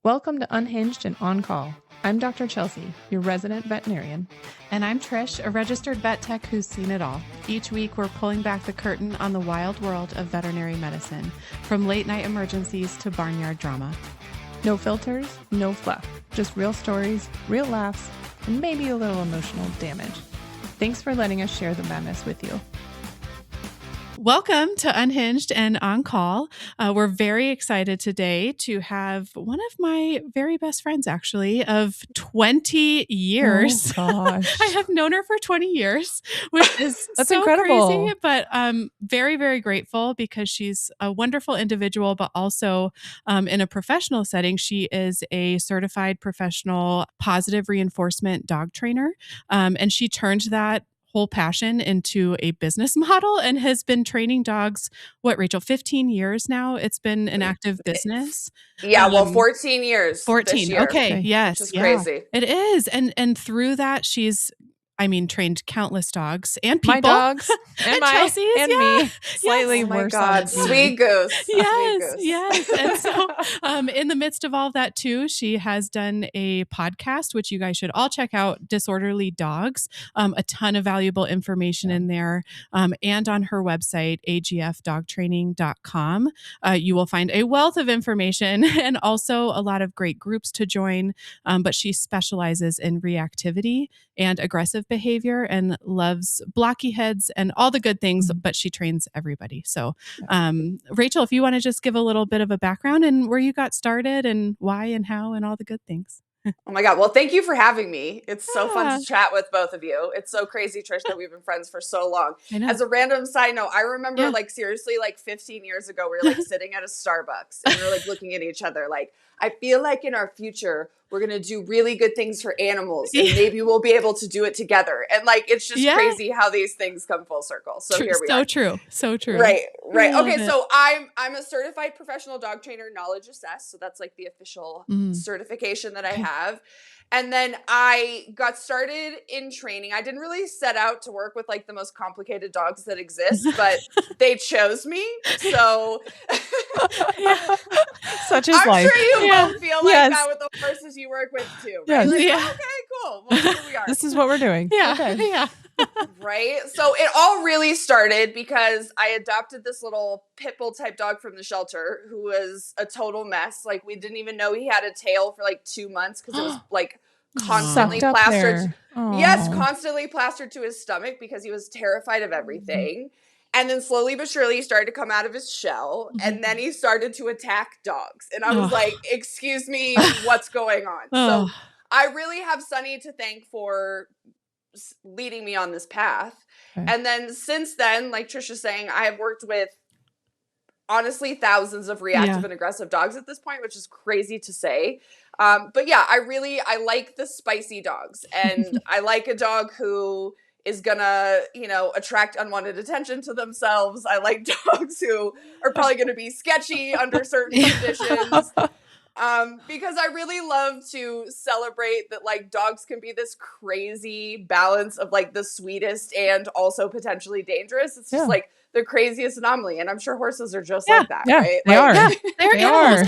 Welcome to Unhinged and On Call. I'm Dr. Chelsea, your resident veterinarian. And I'm Trish, a registered vet tech who's seen it all. Each week, we're pulling back the curtain on the wild world of veterinary medicine, from late night emergencies to barnyard drama. No filters, no fluff, just real stories, real laughs, and maybe a little emotional damage. Thanks for letting us share the madness with you. Welcome to Unhinged and On Call. We're very excited today to have one of my very best friends, actually, of 20 years. Oh, gosh. I have known her for 20 years, which is That's so incredible. crazy, but very, very grateful because she's a wonderful individual, but also in a professional setting, she is a certified professional positive reinforcement dog trainer. And she turned that whole passion into a business model and has been training dogs, what, Rachel, 15 years now? It's been an active business. Yeah, 14 years. 14. This year, okay. Yes. which is crazy. It is. And through that, she's trained countless dogs and people. My dogs and Chelsea's, and me. Slightly Oh my worse. God, on sweet goose. Yes, Sweet goose. yes. And so in the midst of all of that too, she has done a podcast, which you guys should all check out, Disorderly Dogs. A ton of valuable information in there. And on her website, agfdogtraining.com, you will find a wealth of information and also a lot of great groups to join. But she specializes in reactivity and aggressive behavior and loves blocky heads and all the good things, but she trains everybody. So, Rachel, if you want to just give a little bit of a background and where you got started and why and how and all the good things. Oh my God. Well, thank you for having me. It's so fun to chat with both of you. It's so crazy, Trish, that we've been friends for so long. As a random side note, I remember seriously, 15 years ago, we were sitting at a Starbucks and we were looking at each other like, I feel like in our future, we're going to do really good things for animals and maybe we'll be able to do it together. And it's just crazy how these things come full circle. So here we are. So true. Right. Okay. So I'm a certified professional dog trainer, knowledge assessed. So that's the official certification that I have. And then I got started in training. I didn't really set out to work with the most complicated dogs that exist, but they chose me. So Such is I'm life. sure you both feel like that with the horses you work with too. Right? Yes. Okay, cool. Well, here we are. This is what we're doing. Yeah. Okay. Yeah. Right. So it all really started because I adopted this little pit bull type dog from the shelter who was a total mess. We didn't even know he had a tail for 2 months because it was constantly Sucked up plastered. there. Yes, constantly plastered to his stomach because he was terrified of everything. And then slowly but surely he started to come out of his shell. And then he started to attack dogs. And I was like, excuse me, what's going on? So I really have Sonny to thank for leading me on this path. Okay. And then since then, like Trish is saying, I have worked with honestly thousands of reactive and aggressive dogs at this point, which is crazy to say. But yeah, I like the spicy dogs, and I like a dog who is gonna, attract unwanted attention to themselves. I like dogs who are probably gonna be sketchy under certain conditions. Because I really love to celebrate that dogs can be this crazy balance of the sweetest and also potentially dangerous. It's just the craziest anomaly. And I'm sure horses are just like that, right? They are. Yeah, they're animals.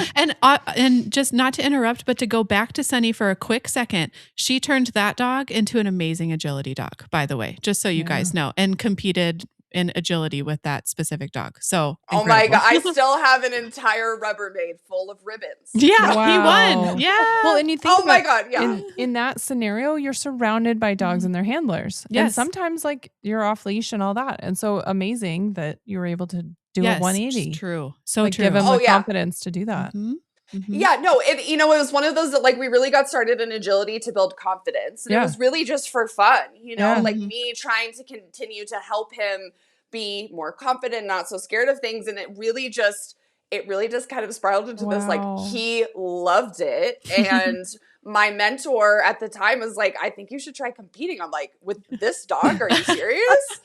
And just not to interrupt, but to go back to Sonny for a quick second, she turned that dog into an amazing agility dog, by the way, just so you guys know, and competed in agility with that specific dog. So incredible. Oh my God, I still have an entire Rubbermaid full of ribbons. Yeah, he won. Yeah. Well, and you think my God, yeah. In that scenario, you're surrounded by dogs and their handlers. Yes. And sometimes you're off leash and all that. And so amazing that you were able to do a 180. True. So true. Give them the confidence to do that. Mm-hmm. Mm-hmm. Yeah, no, it was one of those that we really got started in agility to build confidence. And it was really just for fun, me trying to continue to help him be more confident, not so scared of things. And it really just kind of spiraled into this, he loved it. And my mentor at the time was like, I think you should try competing. I'm like, with this dog? Are you serious?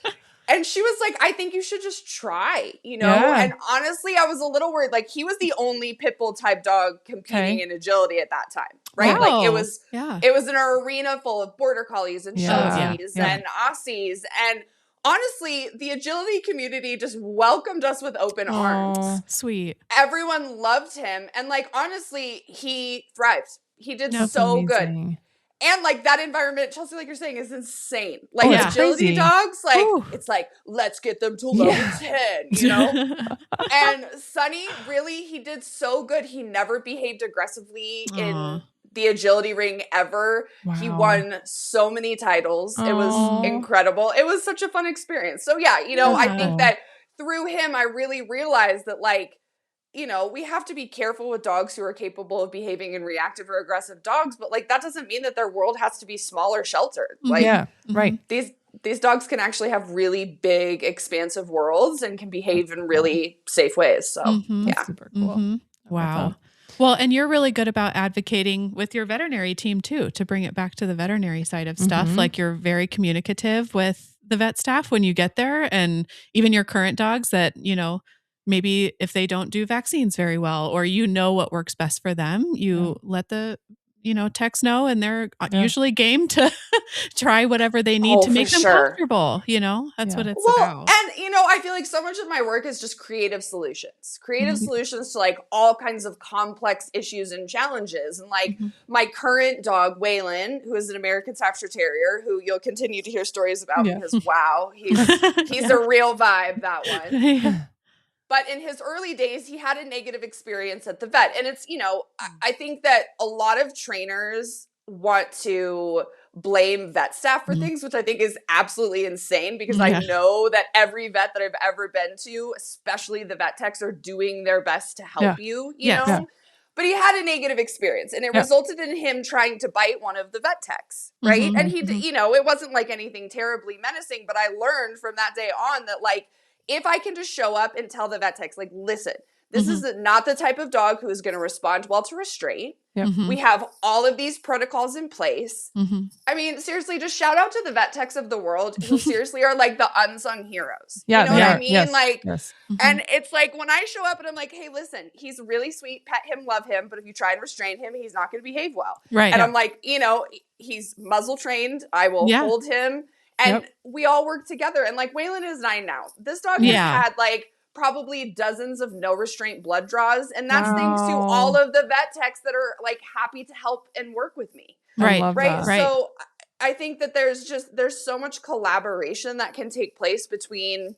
And she was like, I think you should just try, And honestly, I was a little worried. He was the only pit bull type dog competing in agility at that time, right? Wow. It was an arena full of border collies and Shelties and Aussies. And honestly, the agility community just welcomed us with open arms. Sweet. Everyone loved him. And like, honestly, he thrived. He did That's so good. amazing. And like that environment, Chelsea, like you're saying, is insane. Like yeah. agility crazy. dogs, like Ooh. it's like, let's get them to level 10, you know? And Sonny, really, he did so good. He never behaved aggressively in the agility ring ever. Wow. He won so many titles. It was Aw. incredible. It was such a fun experience. So yeah, you know, I think that through him, I really realized that like, you know, we have to be careful with dogs who are capable of behaving in reactive or aggressive dogs, but like that doesn't mean that their world has to be small or sheltered. Like Yeah, right. these dogs can actually have really big, expansive worlds and can behave in really safe ways. So yeah. That's super cool. Wow. Well, and you're really good about advocating with your veterinary team too, to bring it back to the veterinary side of stuff. Like you're very communicative with the vet staff when you get there, and even your current dogs that, you know, maybe if they don't do vaccines very well, or you know what works best for them, you let the, you know, techs know, and they're usually game to try whatever they need to make them comfortable. You know, that's what it's about. And, you know, I feel like so much of my work is just creative solutions to like all kinds of complex issues and challenges. And like my current dog, Waylon, who is an American Staffordshire Terrier, who you'll continue to hear stories about because wow, he's a real vibe, that one. But in his early days, he had a negative experience at the vet. And it's, you know, I think that a lot of trainers want to blame vet staff for things, which I think is absolutely insane, because I know that every vet that I've ever been to, especially the vet techs, are doing their best to help you, you know? But he had a negative experience, and it resulted in him trying to bite one of the vet techs, right? And he, you know, it wasn't like anything terribly menacing, but I learned from that day on that, like, if I can just show up and tell the vet techs, like, listen, this is not the type of dog who is going to respond well to restraint. We have all of these protocols in place. I mean, seriously, just shout out to the vet techs of the world who seriously are like the unsung heroes. Yeah, you know what I mean? Yes. Like, and it's like when I show up and I'm like, hey, listen, he's really sweet, pet him, love him, but if you try and restrain him, he's not going to behave well. Right. And I'm like, you know, he's muzzle trained. I will hold him. And we all work together. And like Waylon is 9 now. This dog has had like probably dozens of no restraint blood draws. And that's thanks to all of the vet techs that are like happy to help and work with me. Right. So I think that there's so much collaboration that can take place between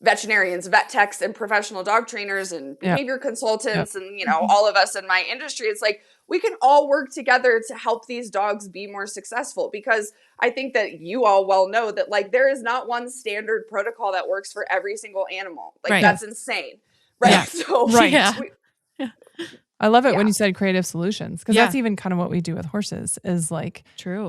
veterinarians, vet techs, and professional dog trainers and behavior consultants and, you know, all of us in my industry. It's like, we can all work together to help these dogs be more successful, because I think that you all well know that like there is not one standard protocol that works for every single animal. Like that's insane. Right. Yeah. So I love it when you said creative solutions, because that's even kind of what we do with horses is like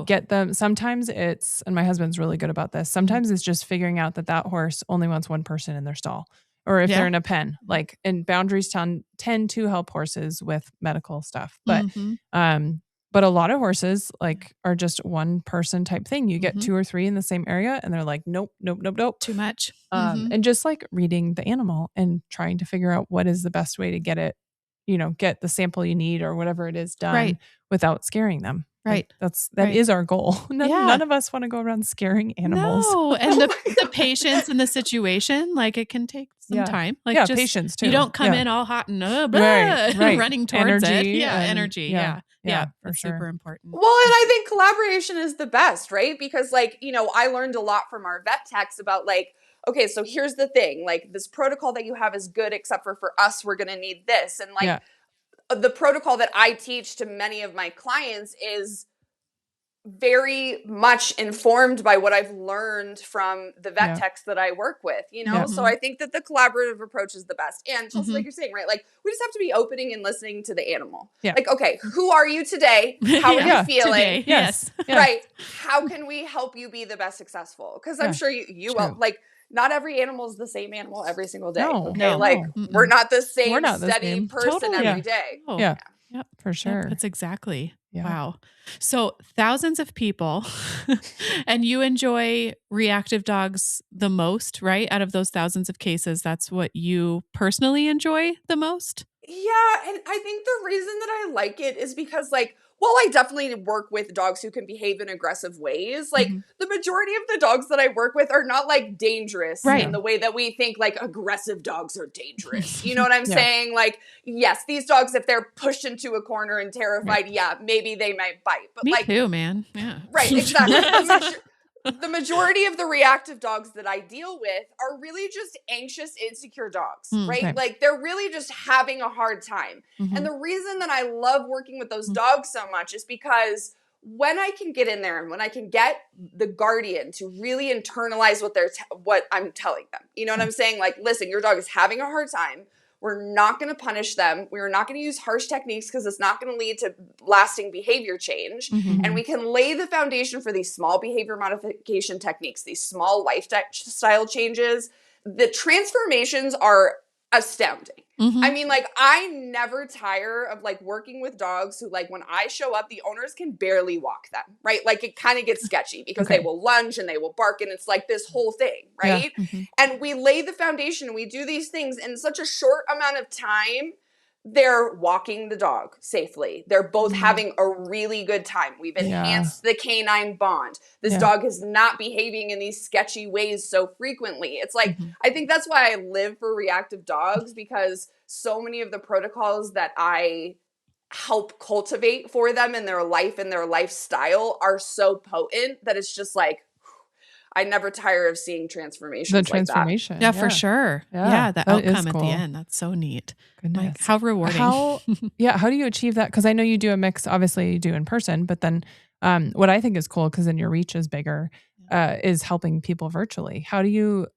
get them. Sometimes it's, and my husband's really good about this. Sometimes it's just figuring out that horse only wants one person in their stall. Or if they're in a pen, like, and boundaries tend to help horses with medical stuff. But, but a lot of horses like are just one person type thing. You get 2 or 3 in the same area and they're like, nope. Too much. And just like reading the animal and trying to figure out what is the best way to get it, you know, get the sample you need or whatever it is done without scaring them. Right. Like that is our goal. None of us want to go around scaring animals. No. And the patience in the situation, like it can take some time. Like just patience too. You don't come in all hot and running towards energy it. Energy. Yeah, for sure. Super important. Well, and I think collaboration is the best, right? Because like, you know, I learned a lot from our vet techs about like, okay, so here's the thing, like this protocol that you have is good, except for us, we're going to need this. And like, the protocol that I teach to many of my clients is very much informed by what I've learned from the vet techs that I work with, you know? So I think that the collaborative approach is the best. And just like you're saying, right? Like we just have to be opening and listening to the animal. Like, okay, who are you today? How are you feeling? Today. Yes. Right. How can we help you be the best successful? Because I'm sure you will, like, not every animal is the same animal every single day. We're not the same steady person every day. Yeah, for sure. That's exactly. Wow. So thousands of people and you enjoy reactive dogs the most, right? Out of those thousands of cases, that's what you personally enjoy the most? Yeah. And I think the reason that I like it is because like, while I definitely work with dogs who can behave in aggressive ways, like the majority of the dogs that I work with are not like dangerous in the way that we think like aggressive dogs are dangerous. You know what I'm saying? Like, yes, these dogs, if they're pushed into a corner and terrified, maybe they might bite. But Me like, too, man. Yeah. Right, exactly. The majority of the reactive dogs that I deal with are really just anxious, insecure dogs, right? Like they're really just having a hard time. And the reason that I love working with those dogs so much is because when I can get in there and when I can get the guardian to really internalize what I'm telling them, you know what I'm saying? Like, listen, your dog is having a hard time. We're not going to punish them. We're not going to use harsh techniques because it's not going to lead to lasting behavior change. And we can lay the foundation for these small behavior modification techniques, these small lifestyle changes. The transformations are astounding. I mean, like, I never tire of like working with dogs who, like, when I show up, the owners can barely walk them, right? Like, it kind of gets sketchy because they will lunge and they will bark and it's like this whole thing, right? And we lay the foundation and we do these things in such a short amount of time. They're walking the dog safely. They're both having a really good time. We've enhanced the canine bond. This dog is not behaving in these sketchy ways so frequently. It's like, I think that's why I live for reactive dogs, because so many of the protocols that I help cultivate for them in their life and their lifestyle are so potent that it's just like, I never tire of seeing transformations. The transformation. Like that. Yeah, for sure. Yeah, the outcome at the end. That's so neat. Goodness. Like, how rewarding. How do you achieve that? Because I know you do a mix, obviously you do in person, but then what I think is cool, because then your reach is bigger, is helping people virtually. How do you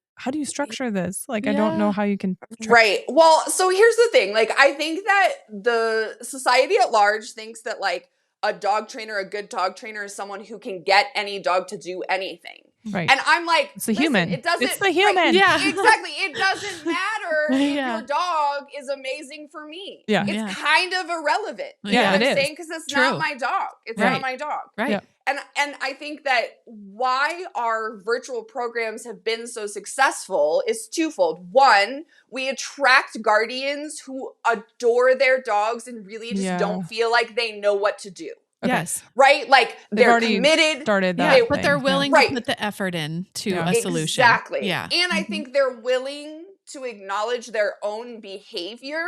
structure this? Like, I don't know how you can. Right. Well, so here's the thing. Like, I think that the society at large thinks that like a dog trainer, a good dog trainer, is someone who can get any dog to do anything. Right. And I'm like, it's the human. It doesn't. It's the human. Right, yeah, exactly. It doesn't matter if your dog is amazing for me. Yeah. It's kind of irrelevant. You know what I'm saying? Because it's not my dog. It's not my dog. Right. Yeah. And I think that why our virtual programs have been so successful is twofold. One, we attract guardians who adore their dogs and really just don't feel like they know what to do. Okay. Yes. Right? Like they're committed. Started that but they're willing to put the effort in to a solution. Exactly. Yeah. And I think they're willing to acknowledge their own behavior.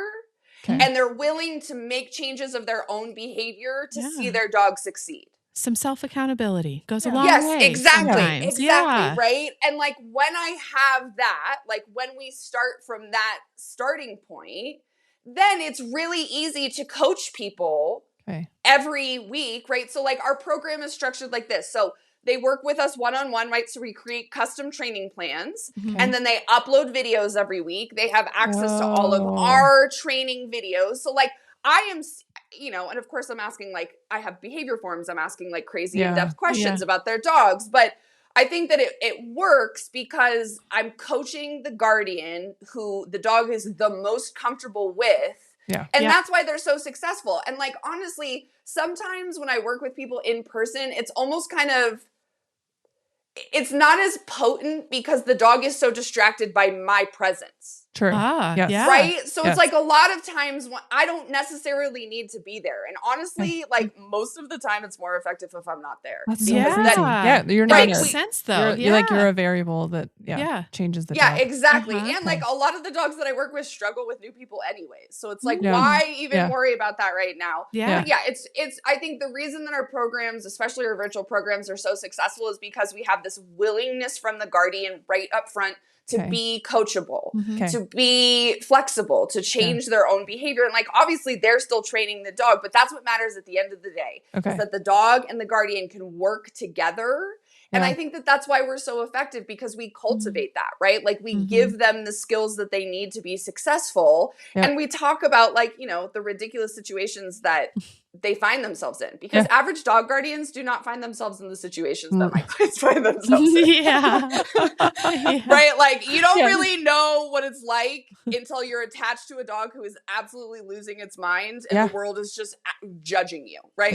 And they're willing to make changes of their own behavior to see their dog succeed. Some self-accountability goes a long way. Yes, exactly. Sometimes. Exactly, right? And like when I have that, like when we start from that starting point, then it's really easy to coach people every week, right? So like our program is structured like this. So they work with us one-on-one, right? So we create custom training plans and then they upload videos every week. They have access to all of our training videos. So like I am, you know, and of course I'm asking like, I have behavior forms. I'm asking like crazy in-depth questions about their dogs. But I think that it works because I'm coaching the guardian who the dog is the most comfortable with. And that's why they're so successful. And like, honestly, sometimes when I work with people in person, it's almost kind of, it's not as potent because the dog is so distracted by my presence. True. Right? So it's like a lot of times when I don't necessarily need to be there. And honestly, like most of the time it's more effective if I'm not there. That's you're not makes sense though. You're a variable that changes the dog. Exactly. And like a lot of the dogs that I work with struggle with new people anyways. So it's like why even worry about that right now? But it's I think the reason that our programs, especially our virtual programs, are so successful is because we have this willingness from the guardian right up front to be coachable, to be flexible, to change their own behavior. And like, obviously they're still training the dog, but that's what matters at the end of the day, is that the dog and the guardian can work together. And I think that that's why we're so effective, because we cultivate that, right? Like we give them the skills that they need to be successul. And we talk about like, you know, the ridiculous situations that they find themselves in, because average dog guardians do not find themselves in the situations that my clients find themselves in. Right? Like you don't really know what it's like until you're attached to a dog who is absolutely losing its mind and the world is just judging you, right?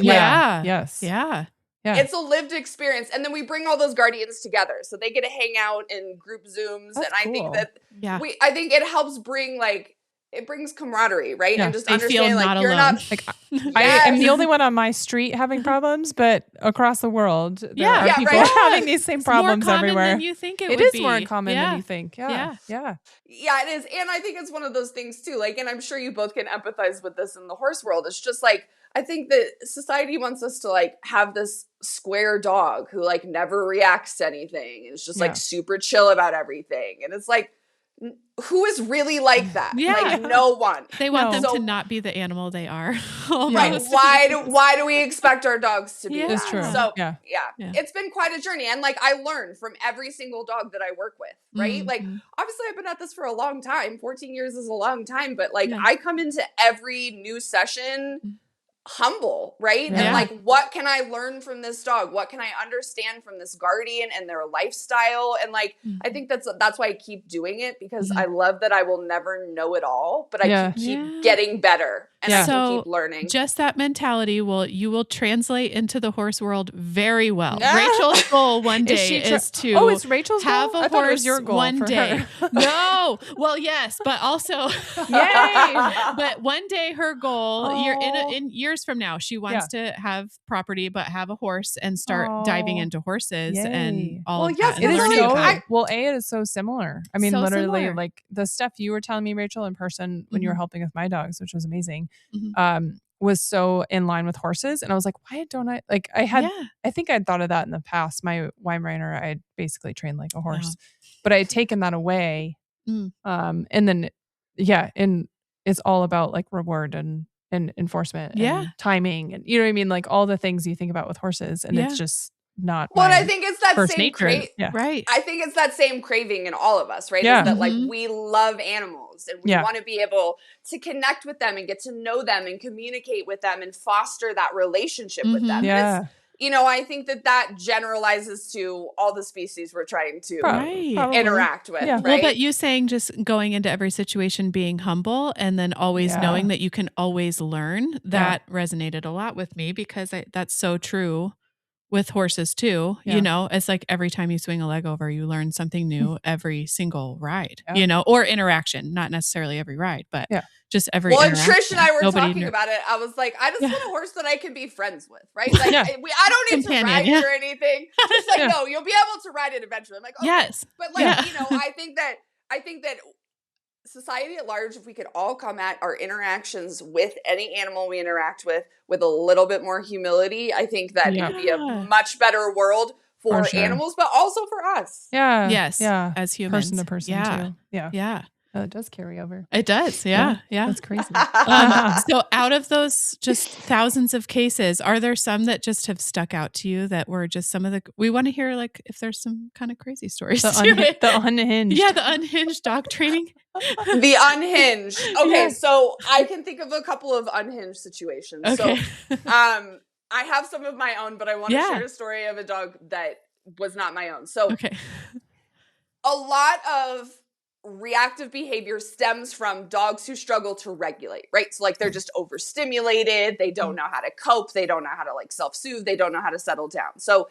It's a lived experience. And then we bring all those guardians together so they get to hang out in group Zooms. That's and I think that I think it helps bring like, it brings camaraderie, right? Yeah, And just they feel understanding not like you're alone. not Like I am the only one on my street having problems, but across the world, there are people having these same problems more common everywhere. than you think it would is be. more common than you think. Yeah. Yeah, it is. And I think it's one of those things too. Like, and I'm sure you both can empathize with this in the horse world. It's just like, I think that society wants us to like have this square dog who like never reacts to anything. And it's just like super chill about everything. And it's like, who is really like that? Yeah. Like no one. They want them to not be the animal they are. Right. Why do we expect our dogs to be that? That's true. So it's been quite a journey. And like I learned from every single dog that I work with, right? Mm-hmm. Like obviously I've been at this for a long time. 14 years is a long time, but like I come into every new session humble, right? And like, what can I learn from this dog? What can I understand from this guardian and their lifestyle? And like, I think that's why I keep doing it, because I love that I will never know it all, but I can keep getting better and I can keep learning. Just that mentality you will translate into the horse world very well. Rachel's goal one day is to it's Rachel's have goal? a I thought horse it was your goal one for day. her. No, well, yes, but also, yay! But one day her goal, in years from now, she wants to have property, but have a horse and start diving into horses and all of that. It is so, it is so similar. I mean, literally like the stuff you were telling me, Rachel, in person when you were helping with my dogs, which was amazing, was so in line with horses. And I was like, why don't I, like I think I'd thought of that in the past. My Weimaraner, I had basically trained like a horse, but I had taken that away. And then, and it's all about like reward and enforcement and timing and you know what I mean, like all the things you think about with horses, and it's just not I think it's that same right. I think it's that same craving in all of us, right? Is that like we love animals and we want to be able to connect with them and get to know them and communicate with them and foster that relationship with them. It's, you know, I think that generalizes to all the species we're trying to interact with. Right? Well, but you saying just going into every situation being humble and then always knowing that you can always learn, that resonated a lot with me, because that's so true with horses too. You know, it's like every time you swing a leg over, you learn something new every single ride, you know, or interaction, not necessarily every ride, but just every interaction. Well, Trish and I were talking about it. I was like, I just want a horse that I can be friends with, right? Like, I don't need to ride it or anything. Just like, no, you'll be able to ride it eventually. I'm like, okay. Yes. But like, you know, I think that society at large, if we could all come at our interactions with any animal we interact with a little bit more humility, I think that it would be a much better world for animals, but also for us. Yeah. Yes. Yeah. As humans. Person to person too. Yeah. Yeah. It does carry over. It does. Yeah. That's crazy. So out of those just thousands of cases, are there some that just have stuck out to you that were just some of we want to hear, like, if there's some kind of crazy stories. The unhinged. Yeah. The unhinged dog training. The unhinged. Okay. So I can think of a couple of unhinged situations. Okay. So, I have some of my own, but I want to share a story of a dog that was not my own. So a lot of reactive behavior stems from dogs who struggle to regulate, right? So like they're just overstimulated. They don't know how to cope. They don't know how to like self-soothe. They don't know how to settle down. So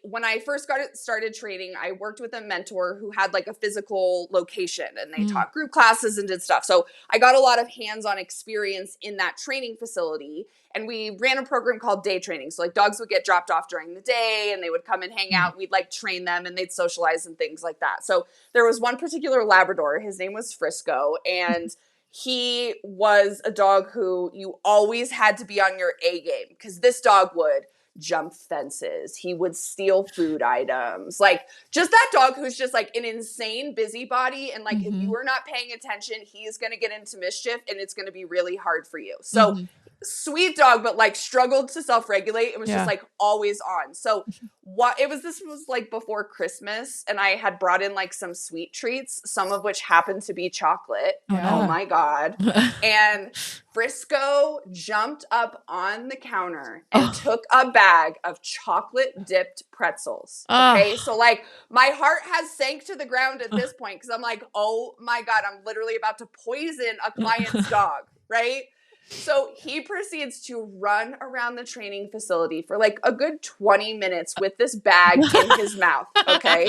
when I first started training, I worked with a mentor who had like a physical location, and they taught group classes and did stuff. So I got a lot of hands-on experience in that training facility, and we ran a program called day training. So like dogs would get dropped off during the day and they would come and hang out. We'd like train them and they'd socialize and things like that. So there was one particular Labrador, his name was Frisco, and he was a dog who you always had to be on your A game, because this dog would jump fences. He would steal food items. Like just that dog who's just like an insane busybody. And like, if you are not paying attention, he's going to get into mischief and it's going to be really hard for you. So sweet dog, but like struggled to self-regulate. It was just like always on. So this was like before Christmas, and I had brought in like some sweet treats, some of which happened to be chocolate. Oh my God. And Frisco jumped up on the counter and took a bag of chocolate dipped pretzels. Okay. So like my heart has sank to the ground at this point, because I'm like, oh my God, I'm literally about to poison a client's dog. Right. So he proceeds to run around the training facility for like a good 20 minutes with this bag in his mouth. Okay.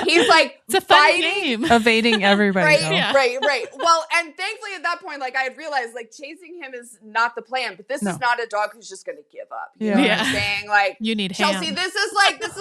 He's like, it's a fun game. Evading everybody. Right. Well, and thankfully at that point, like I had realized like chasing him is not the plan, but this is not a dog who's just going to give up. You know what I'm saying? Like, you need Chelsea, ham. this is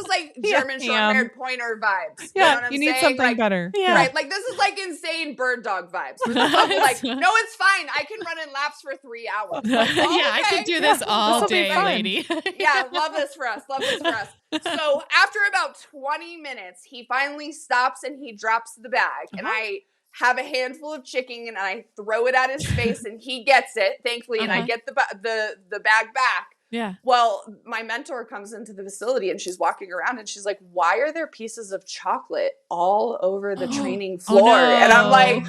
like German short-haired pointer vibes. Yeah. You know what I'm you need saying? something like, better. Yeah. Right. Like this is like insane bird dog vibes. Like, no, it's fine. I can run in laps for 3 hours. Like, I could do this all day, lady. Yeah. Love this for us. So after about 20 minutes, he finally stops and he drops the bag. And I have a handful of chicken and I throw it at his face and he gets it, thankfully, and I get the bag back. Yeah. Well, my mentor comes into the facility and she's walking around and she's like, why are there pieces of chocolate all over the training floor? No. And I'm like,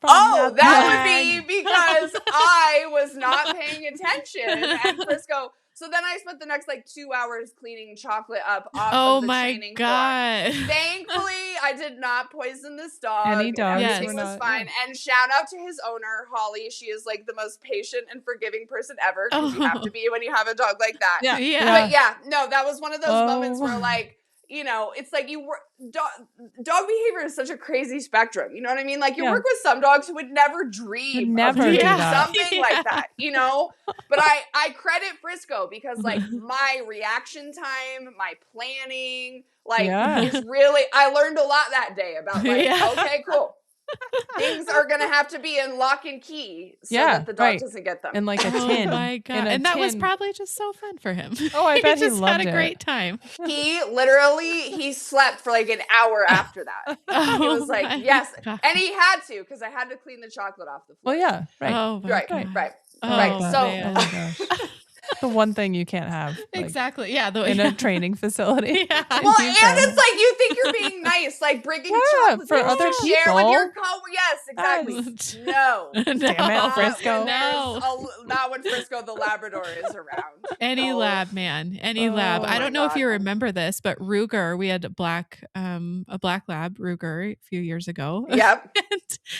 that would be because I was not paying attention. And Frisco. So then I spent the next like 2 hours cleaning chocolate up off of the training floor. Thankfully, I did not poison this dog. Any dog. Everything was fine. And shout out to his owner, Holly. She is like the most patient and forgiving person ever. Because you have to be when you have a dog like that. Yeah. But no, that was one of those moments where like, you know, it's like dog behavior is such a crazy spectrum. You know what I mean? Like you work with some dogs who would never dream of doing something like that, you know? But I credit Frisco because like my reaction time, my planning, like is really, I learned a lot that day about like, okay, cool. Things are going to have to be in lock and key so that the dog doesn't get them. And like a tin. Oh my God. And that was probably just so fun for him. Oh, I bet he just loved had a great time. He slept for like an hour after that. He was like, yes. God. And he had to, because I had to clean the chocolate off the floor. Well, yeah. Right. Oh, right. Oh, So, man. Oh my gosh. The one thing you can't have. Like, exactly. Yeah. In a training facility. Yeah. Well, and it's like you think you're being nice, like bringing chocolate for other share people. with your Yes, exactly. No. Damn it, Frisco. Not when Frisco the Labrador is around. Any lab, man. Any lab. I don't know if you remember this, but Ruger, we had a black lab, Ruger, a few years ago. Yep.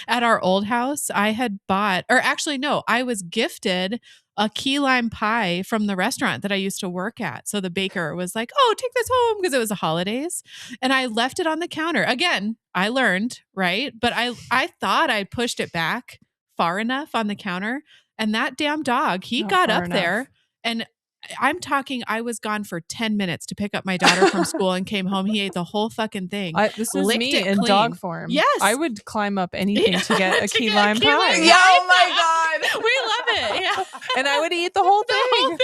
At our old house, I had bought, or actually, no, I was gifted a key lime pie from the restaurant that I used to work at. So the baker was like, oh, take this home because it was the holidays. And I left it on the counter. Again, I learned, right? But I thought I pushed it back far enough on the counter. And that damn dog, he got up there and I'm talking, I was gone for 10 minutes to pick up my daughter from school and came home. He ate the whole fucking thing. This was me in dog form. Yes. I would climb up anything to get a key lime pie. Yeah, oh my God. We love it. Yeah. And I would eat the whole thing.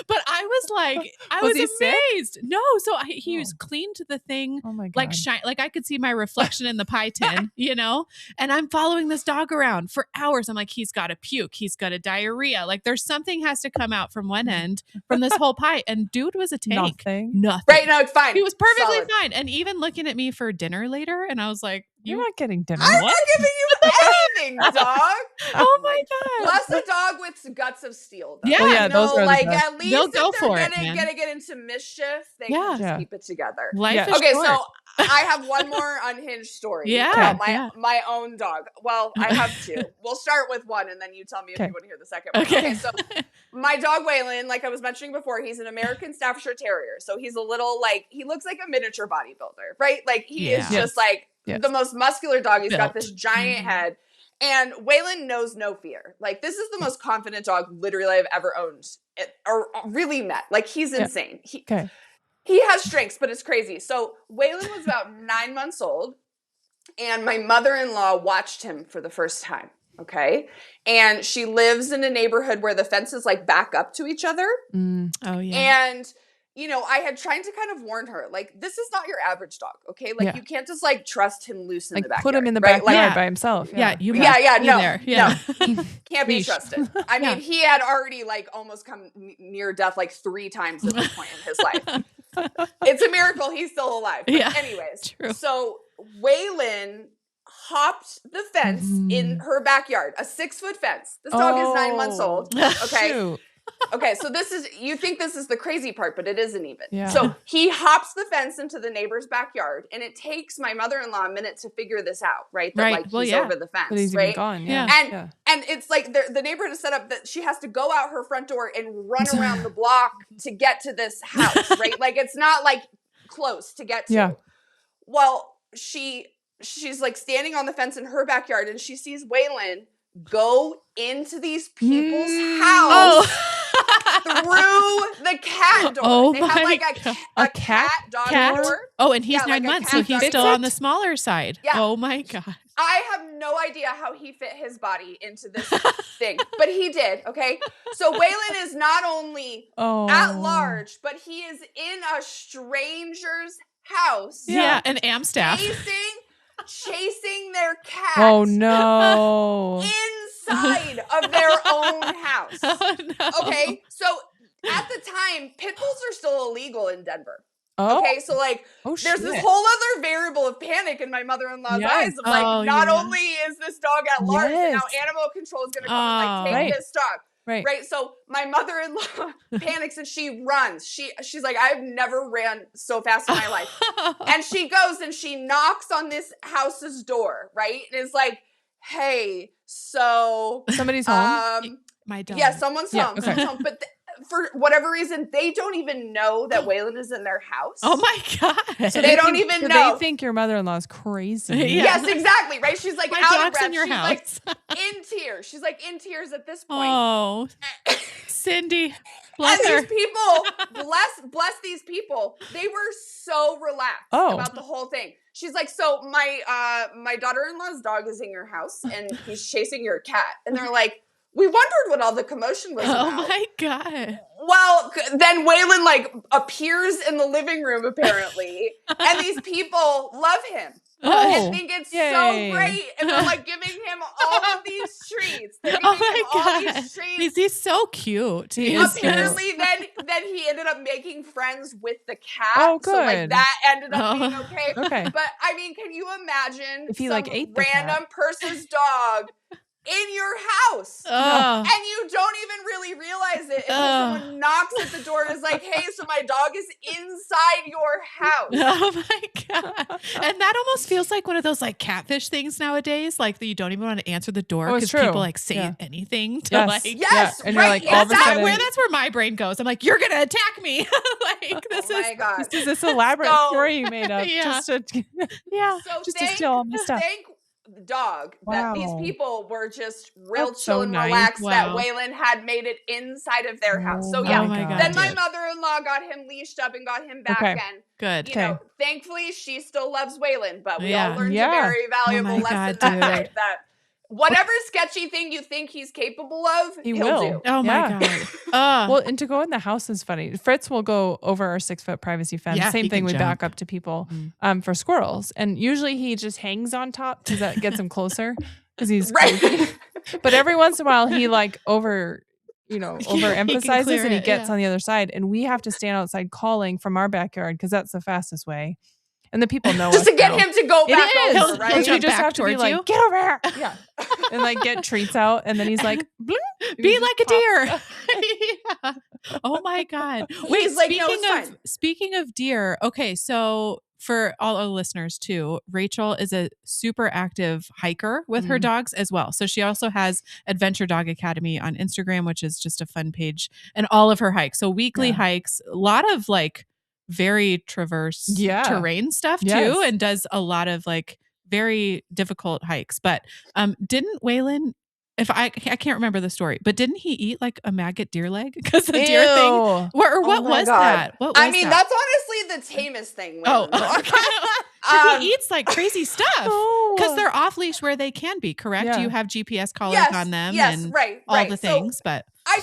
But I was like, I was amazed. Sick? No. So he was clean to the thing. Oh my God. Like like I could see my reflection in the pie tin, you know, and I'm following this dog around for hours. I'm like, he's got a puke. He's got a diarrhea. Like there's something has to come out from one end from this whole pie. And dude was a tank. Nothing. Right. No, it's fine. He was perfectly fine. And even looking at me for dinner later. And I was like, you're not getting dinner. I'm not giving you anything, dog. Oh my God. Plus a dog with guts of steel. Though. Yeah. Well, yeah, those are like the at least they'll if go they're for gonna get into mischief, they can just keep it together. Life is okay, short. so I have one more unhinged story. Yeah. About my own dog. Well, I have two. We'll start with one and then you tell me if you want to hear the second one. Okay, so my dog Waylon, like I was mentioning before, he's an American Staffordshire Terrier. So he's a little like, he looks like a miniature bodybuilder, right? Like he is just like the most muscular dog. He's got this giant head. And Waylon knows no fear. Like this is the most confident dog literally I've ever owned or really met. Like he's insane. He has strengths, but it's crazy. So Waylon was about 9 months old and my mother-in-law watched him for the first time. Okay. And she lives in a neighborhood where the fences like back up to each other. Oh yeah. And you know, I had tried to kind of warn her, like, this is not your average dog, okay? Like, you can't just, like, trust him loose in the backyard. Put him in the backyard by himself. Yeah, you no, can't be trusted. I mean, he had already, like, almost come near death, like, 3 times at this point in his life. It's a miracle he's still alive. But anyways, so Waylon hopped the fence in her backyard, a 6-foot fence. This dog is 9 months old, okay? Okay, so you think this is the crazy part, but it isn't even. Yeah. So he hops the fence into the neighbor's backyard, and it takes my mother-in-law a minute to figure this out, right? That like he's over the fence, but he's right? even gone, And it's like the neighborhood is set up that she has to go out her front door and run around the block to get to this house, right? Like it's not like close to get to. Yeah. Well, she's like standing on the fence in her backyard, and she sees Waylon go into these people's house through the cat door. Oh, they have like a cat dog door. Oh, and he's 9 months, so he's still on the smaller side. Yeah. Oh my God. I have no idea how he fit his body into this thing, but he did. Okay. So Waylon is not only at large, but he is in a stranger's house. Yeah, an Amstaff. Chasing their cat. Oh no. Inside of their own house. Oh no. Okay. So at the time, pit bulls are still illegal in Denver. Oh. Okay. So like there's this whole other variable of panic in my mother-in-law's eyes of like, not only is this dog at large, but now animal control is gonna come and like take this dog. Right. So my mother-in-law panics and she runs. She's like, I've never ran so fast in my life. And she goes and she knocks on this house's door, right? And it's like, hey, so somebody's home. My dog. Yeah, someone's home. Okay. Someone's home. But for whatever reason, they don't even know that Waylon is in their house. Oh my God. So they don't even know. They think your mother-in-law is crazy. Yes, exactly. Right? She's like my out dog's of breath. In your She's house. like in tears. She's like in tears at this point. Oh, Cindy. Bless and her. These people, bless these people. They were so relaxed about the whole thing. She's like, so my daughter-in-law's dog is in your house and he's chasing your cat. And they're like, we wondered what all the commotion was about. Oh my God. Well, then Waylon like appears in the living room apparently, and these people love him. And think it's so great, and they're like giving him all of these treats. They're giving him all these treats. He's so cute. Apparently, then he ended up making friends with the cat. Oh, good. So like that ended up being okay. Okay. But I mean, can you imagine if he some like ate the random person's dog in your house, and you don't even really realize it until someone knocks at the door and is like, hey, so my dog is inside your house. Oh my God. And that almost feels like one of those like catfish things nowadays, like that you don't even want to answer the door because people like say anything to like and you're like all of a sudden that's where my brain goes. I'm like, you're gonna attack me. Like this is this elaborate story you made up just to to steal all my stuff. Dog that these people were just real chill and relaxed that Waylon had made it inside of their house. So then my mother-in-law got him leashed up and got him back and good. You know, thankfully she still loves Waylon, but we all learned a very valuable lesson that night that whatever sketchy thing you think he's capable of, he'll do. Oh my God. Well, and to go in the house is funny. Fritz will go over our 6-foot privacy fence. Same thing. We back up to people for squirrels. And usually he just hangs on top because that gets him closer because he's crazy. But every once in a while he like overemphasizes and he gets on the other side. And we have to stand outside calling from our backyard because that's the fastest way. And the people know just to get him to go back over, right? You just have to be like, get over here. Yeah. And like get treats out. And then he's like, be like a deer. Oh my God. Wait, speaking of deer. Okay. So for all our listeners too, Rachel is a super active hiker with her dogs as well. So she also has Adventure Dog Academy on Instagram, which is just a fun page, and all of her hikes. So weekly hikes, a lot of like very traverse terrain stuff too, and does a lot of like very difficult hikes. But didn't Waylon, if I can't remember the story, but didn't he eat like a maggot deer leg? Because the deer thing, or what was that? What was that? That's honestly the tamest thing. He eats like crazy stuff because they're off leash where they can be. Correct? You have GPS collars on them, and all the things. So, but I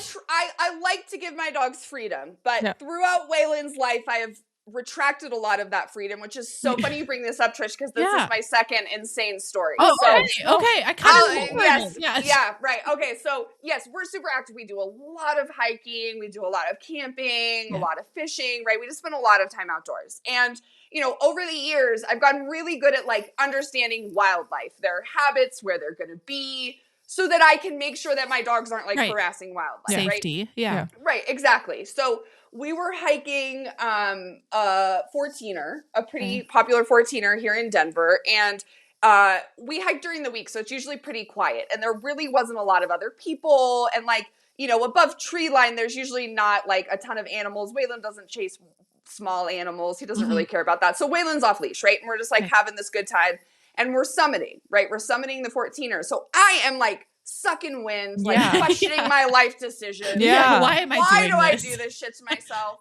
like to give my dogs freedom, but throughout Waylon's life, I have retracted a lot of that freedom, which is so funny you bring this up, Trish, because this is my second insane story. Okay. I kind of right. Okay, so yes, we're super active. We do a lot of hiking, we do a lot of camping, a lot of fishing, right? We just spend a lot of time outdoors. And you know, over the years, I've gotten really good at like understanding wildlife, their habits, where they're going to be, so that I can make sure that my dogs aren't like harassing wildlife. Safety. Right? Yeah. Right. Exactly. So we were hiking a 14er, a pretty popular 14er here in Denver. And we hike during the week, so it's usually pretty quiet. And there really wasn't a lot of other people. And like, you know, above tree line, there's usually not like a ton of animals. Waylon doesn't chase small animals. He doesn't really care about that. So Waylon's off leash, right? And we're just like having this good time. And we're summiting, right? We're summiting the 14er. So I am like sucking wind, like questioning my life decision. Yeah. Why am I doing Why this? do I do this shit to myself?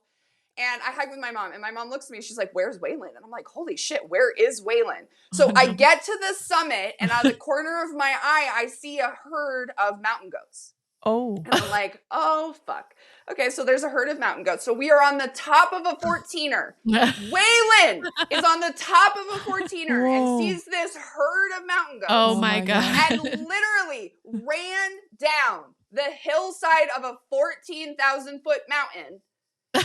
And I hike with my mom, and my mom looks at me. She's like, "Where's Waylon?" And I'm like, "Holy shit, where is Waylon?" So I get to the summit, and out of the corner of my eye, I see a herd of mountain goats. Oh. And I'm like, oh, fuck. Okay, so there's a herd of mountain goats. So we are on the top of a 14er. Waylon is on the top of a 14er and sees this herd of mountain goats. Oh my God. And literally ran down the hillside of a 14,000-foot mountain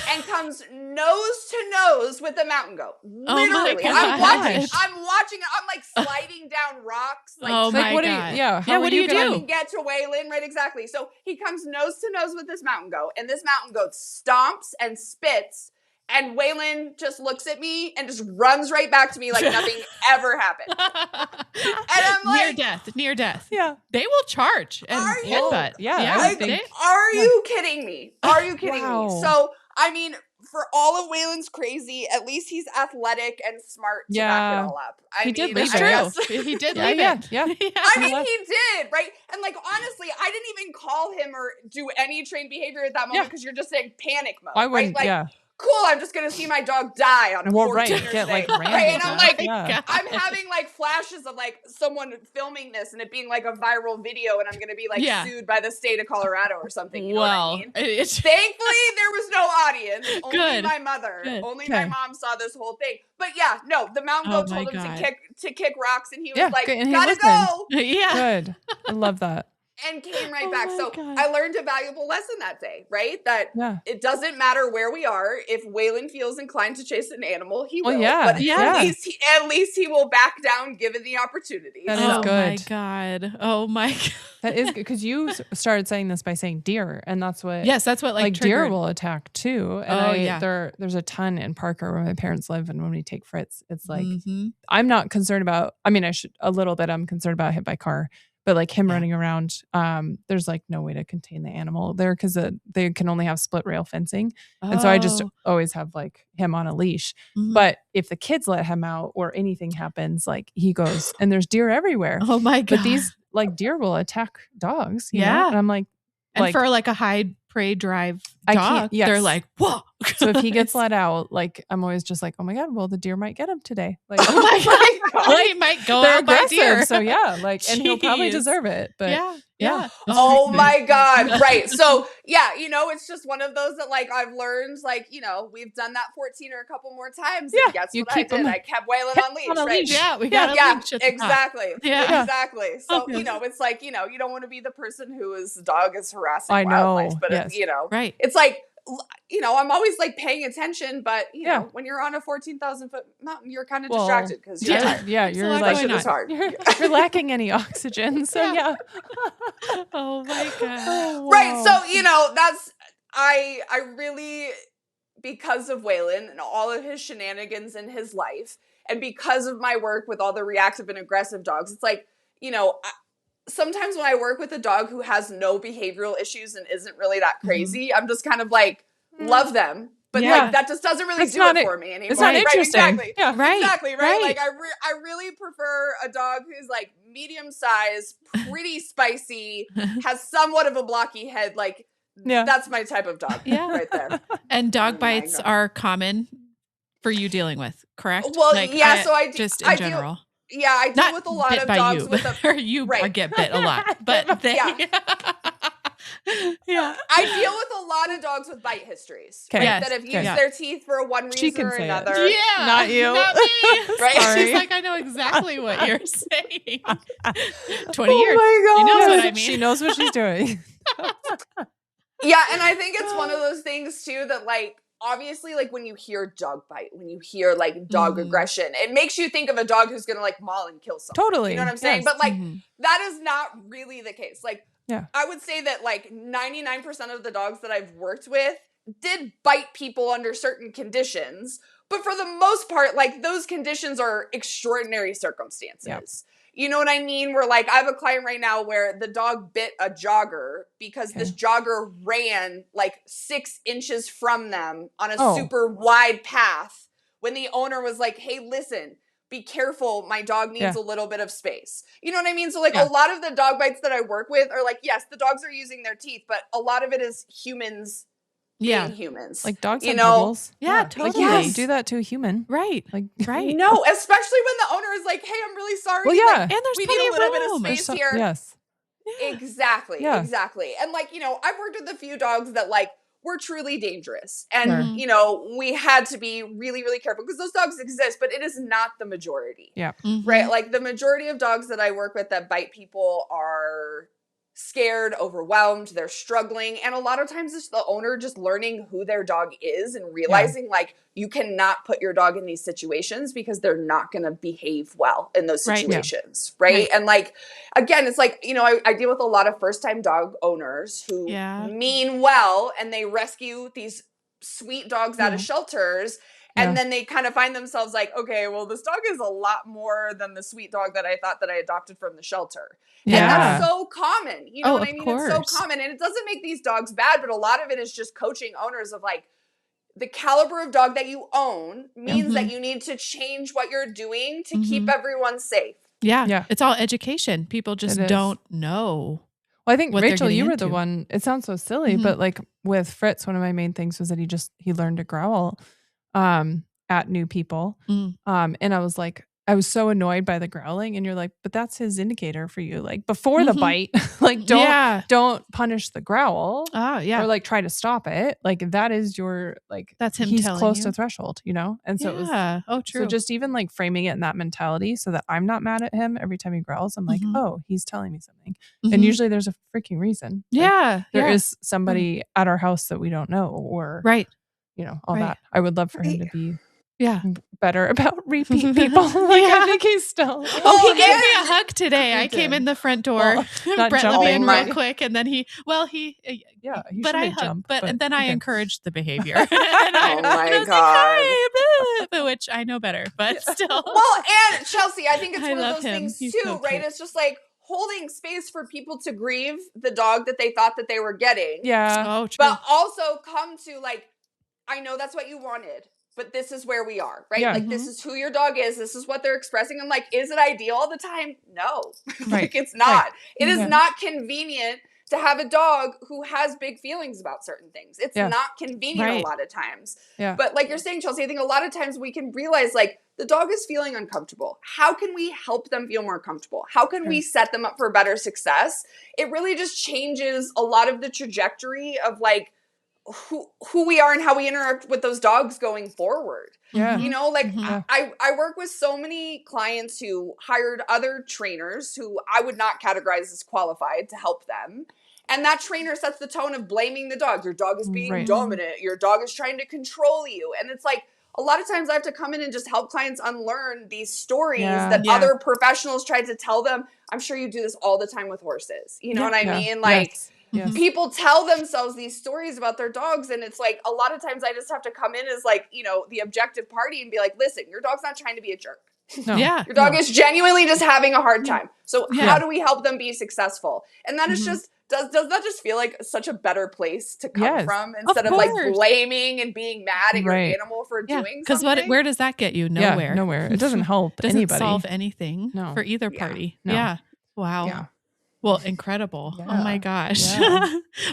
and comes nose to nose with a mountain goat. Literally. I'm watching it. I'm like sliding down rocks. Like, oh my what God. How what do you do? Can get to Waylon, right? Exactly. So he comes nose to nose with this mountain goat, and this mountain goat stomps and spits, and Waylon just looks at me and just runs right back to me like nothing ever happened. And I'm like, near death. Yeah. They will charge and headbutt. Yeah. Like, are you kidding me? Are you kidding me? So, I mean, for all of Waylon's crazy, at least he's athletic and smart to back it all up. He did leave it. He did leave it. Yeah. I mean, he did, right? And like, honestly, I didn't even call him or do any trained behavior at that moment because you're just in panic mode. I wouldn't, right? Like, cool, I'm just going to see my dog die on a 14er get like right? And I'm like, I'm having like flashes of like someone filming this and it being like a viral video and I'm going to be like sued by the state of Colorado or something. You know what I mean? Thankfully, there was no audience. Only my mother. Only my mom saw this whole thing. But yeah, no, the mountain goat told him to kick rocks and he was like, gotta go. Good. I love that. And came right back. So I learned a valuable lesson that day, right? That it doesn't matter where we are. If Waylon feels inclined to chase an animal, he will. But at least he will back down given the opportunity. That is good. My God. Oh my God. That is good. Because you started saying this by saying deer. And that's what. Yes, that's what like deer will attack too. And there's a ton in Parker where my parents live. And when we take Fritz, it's like, I'm not concerned about, I mean, I'm concerned about hit by car. But like him running around, there's like no way to contain the animal there because they can only have split rail fencing. And so I just always have like him on a leash. But if the kids let him out or anything happens, like he goes and there's deer everywhere. Oh my God. But these like deer will attack dogs. You know? And I'm like. And for like a high prey drive dog, they're like, whoa. So if he gets let out, like I'm always just like, oh my God, well the deer might get him today. Like, oh my God. Well, he might go out by deer. So and he'll probably deserve it. But yeah. Oh my God. Right. So you know, it's just one of those that like I've learned, like, you know, we've done that 14er a couple more times. And guess what I did? I kept Waylon on leash. Right? Yeah, we got a leash. Exactly. Yeah. Exactly. So, you know, it's like, you know, you don't want to be the person whose dog is harassing wildlife. But it's, you know, it's like, you know, I'm always like paying attention, but you know, when you're on a 14,000-foot mountain, you're kind of distracted because you're tired. Yeah, you're like, it's hard. You're lacking any oxygen. So oh my God. Right. So, you know, that's, I really, because of Waylon and all of his shenanigans in his life, and because of my work with all the reactive and aggressive dogs, it's like, you know, sometimes when I work with a dog who has no behavioral issues and isn't really that crazy, I'm just kind of like, love them. But like, that just doesn't really do it for me anymore. It's not interesting. Exactly. Yeah. Exactly. Right. Like I really prefer a dog who's like medium size, pretty spicy, has somewhat of a blocky head. Like that's my type of dog right there. And dog bites are common for you dealing with, correct? Well, like, so I just in general. I deal with a lot of dogs or you get bit a lot, but they, I deal with a lot of dogs with bite histories that have used their teeth for one reason or another. Yeah, not you, not me. Right? She's like, I know exactly what you're saying. 20 years. My God. She knows what I mean. She knows what she's doing. Yeah, and I think it's one of those things too that like obviously like when you hear dog bite, when you hear like dog aggression, it makes you think of a dog who's going to like maul and kill someone. Totally. You know what I'm saying? Yes. But like that is not really the case. Like I would say that like 99% of the dogs that I've worked with did bite people under certain conditions. But for the most part, like those conditions are extraordinary circumstances. Yep. You know what I mean? Where like I have a client right now where the dog bit a jogger because this jogger ran like 6 inches from them on a super wide path when the owner was like, hey, listen, be careful. My dog needs a little bit of space. You know what I mean? So like a lot of the dog bites that I work with are like, yes, the dogs are using their teeth, but a lot of it is humans being humans. Like dogs have bubbles. Yeah, totally. Like, you do that to a human. Right. Like, right. No, especially when the owner is like, hey, I'm really sorry. Well, yeah. Like, and there's we plenty need a little of room. bit of space here. Yes. Exactly. Yeah. Exactly. And like, you know, I've worked with a few dogs that like were truly dangerous. And, you know, we had to be really, really careful because those dogs exist, but it is not the majority. Yeah. Right? Like the majority of dogs that I work with that bite people are scared, overwhelmed, they're struggling. And a lot of times it's the owner just learning who their dog is and realizing like you cannot put your dog in these situations because they're not going to behave well in those situations. Right. And like, again, it's like, you know, I deal with a lot of first time dog owners who mean well and they rescue these sweet dogs out of shelters. And then they kind of find themselves like, okay, well, this dog is a lot more than the sweet dog that I thought that I adopted from the shelter. And that's so common. You know what I mean? It's so common. And it doesn't make these dogs bad, but a lot of it is just coaching owners of like, the caliber of dog that you own means that you need to change what you're doing to keep everyone safe. Yeah. It's all education. People just don't know. Well, I think Rachel, you were the one, it sounds so silly, but like with Fritz, one of my main things was that he learned to growl at new people. And I was like, I was so annoyed by the growling, and you're like, but that's his indicator for you. Like before the bite, like don't punish the growl. Or like try to stop it. Like that is your, like, that's him. He's close to threshold, you know? And so it was, true. So just even like framing it in that mentality so that I'm not mad at him every time he growls. I'm like, oh, he's telling me something. And usually there's a freaking reason. Like, there is somebody at our house that we don't know, or you know, all that. I would love for him to be better about repeat people. Like I think he's still. He gave me a hug today. I came in the front door. Brett let me in real quick, and then he but I hugged, and then I encouraged the behavior. Oh my God! Like, which I know better, but still. Well, and Chelsea, I think it's one of those things too, right? It's just like holding space for people to grieve the dog that they thought that they were getting. Yeah. Oh, true. But also come to like, I know that's what you wanted, but this is where we are, right? Like this is who your dog is. This is what they're expressing. I'm like, is it ideal all the time? No, like it's not. It is not convenient to have a dog who has big feelings about certain things. It's not convenient a lot of times. But like you're saying, Chelsea, I think a lot of times we can realize like the dog is feeling uncomfortable. How can we help them feel more comfortable? How can we set them up for better success? It really just changes a lot of the trajectory of like who we are and how we interact with those dogs going forward. You know, like I work with so many clients who hired other trainers who I would not categorize as qualified to help them. And that trainer sets the tone of blaming the dog. Your dog is being dominant. Your dog is trying to control you. And it's like, a lot of times I have to come in and just help clients unlearn these stories that other professionals tried to tell them. I'm sure you do this all the time with horses. You know what I mean? Like people tell themselves these stories about their dogs. And it's like, a lot of times I just have to come in as like, you know, the objective party and be like, listen, your dog's not trying to be a jerk. No. Your dog is genuinely just having a hard time. So how do we help them be successful? And that is just, does that just feel like such a better place to come from instead of like blaming and being mad at your animal for doing something? Because where does that get you? Nowhere. Nowhere. It doesn't help anybody. Solve anything for either party. Wow. Yeah. Well, incredible. Oh my gosh.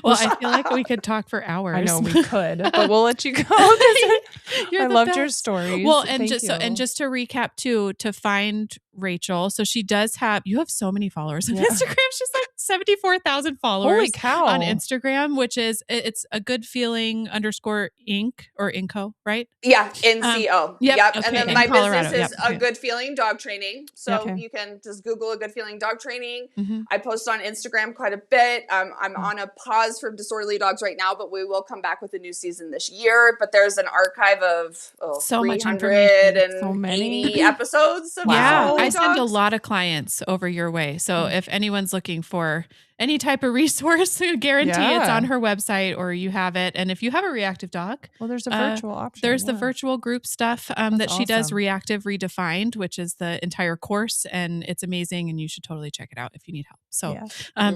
Well, I feel like we could talk for hours. I know we could, but we'll let you go. I loved your stories. Well, and just to recap too, to find Rachel. So she does have, you have so many followers on Instagram. She's like 74,000 followers Holy cow. on Instagram, which is, it's a good feeling _ Inc. or Inco, right? Yeah, NCO. Yep. Okay. And then in my Colorado. business is A Good Feeling Dog Training. So Okay. you can just Google A Good Feeling Dog Training. Mm-hmm. I post on Instagram quite a bit. I'm on a pause from Disorderly Dogs right now, but we will come back with a new season this year. But there's an archive of so much information. So many episodes of I dogs. send a lot of clients over your way. So if anyone's looking for any type of resource, guarantee it's on her website or you have it. And if you have a reactive dog, well, there's a virtual option. There's the virtual group stuff that she does, awesome. Reactive Redefined, which is the entire course. And it's amazing. And you should totally check it out if you need help. So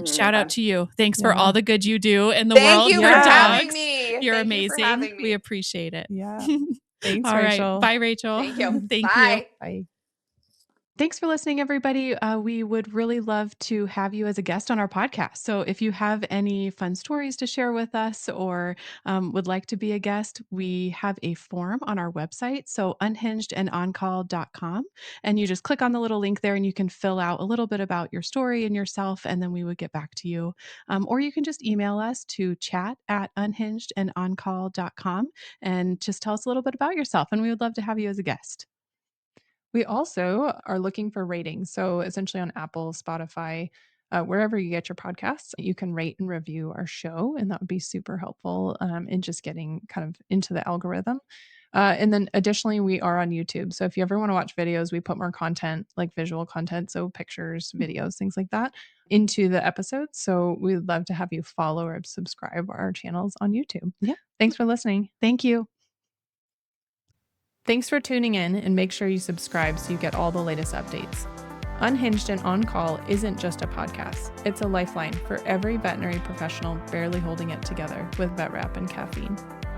shout out to you. Thanks for all the good you do in the world. Thank you for having me. You're Thank amazing. You for having me. We appreciate it. Yeah. Thanks, all Rachel. Right. Bye, Rachel. Thank you. Thank Bye. you. Bye. Thanks for listening, everybody. We would really love to have you as a guest on our podcast. So if you have any fun stories to share with us or would like to be a guest, we have a form on our website, so unhingedandOnCall.com. And you just click on the little link there and you can fill out a little bit about your story and yourself, and then we would get back to you. Or you can just email us to chat@unhingedandOnCall.com and just tell us a little bit about yourself, and we would love to have you as a guest. We also are looking for ratings. So essentially on Apple, Spotify, wherever you get your podcasts, you can rate and review our show. And that would be super helpful in just getting kind of into the algorithm. And then additionally, we are on YouTube. So if you ever want to watch videos, we put more content, like visual content, so pictures, videos, things like that, into the episodes. So we'd love to have you follow or subscribe our channels on YouTube. Yeah. Thanks for listening. Thank you. Thanks for tuning in, and make sure you subscribe so you get all the latest updates. Unhinged and On Call isn't just a podcast. It's a lifeline for every veterinary professional barely holding it together with vet wrap and caffeine.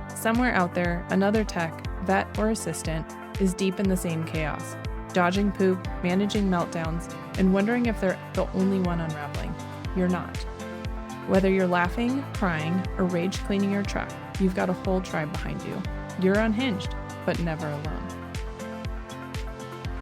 Somewhere out there, another tech, vet or assistant, is deep in the same chaos, dodging poop, managing meltdowns, and wondering if they're the only one unraveling. You're not. Whether you're laughing, crying, or rage cleaning your truck, you've got a whole tribe behind you. You're unhinged, but never alone.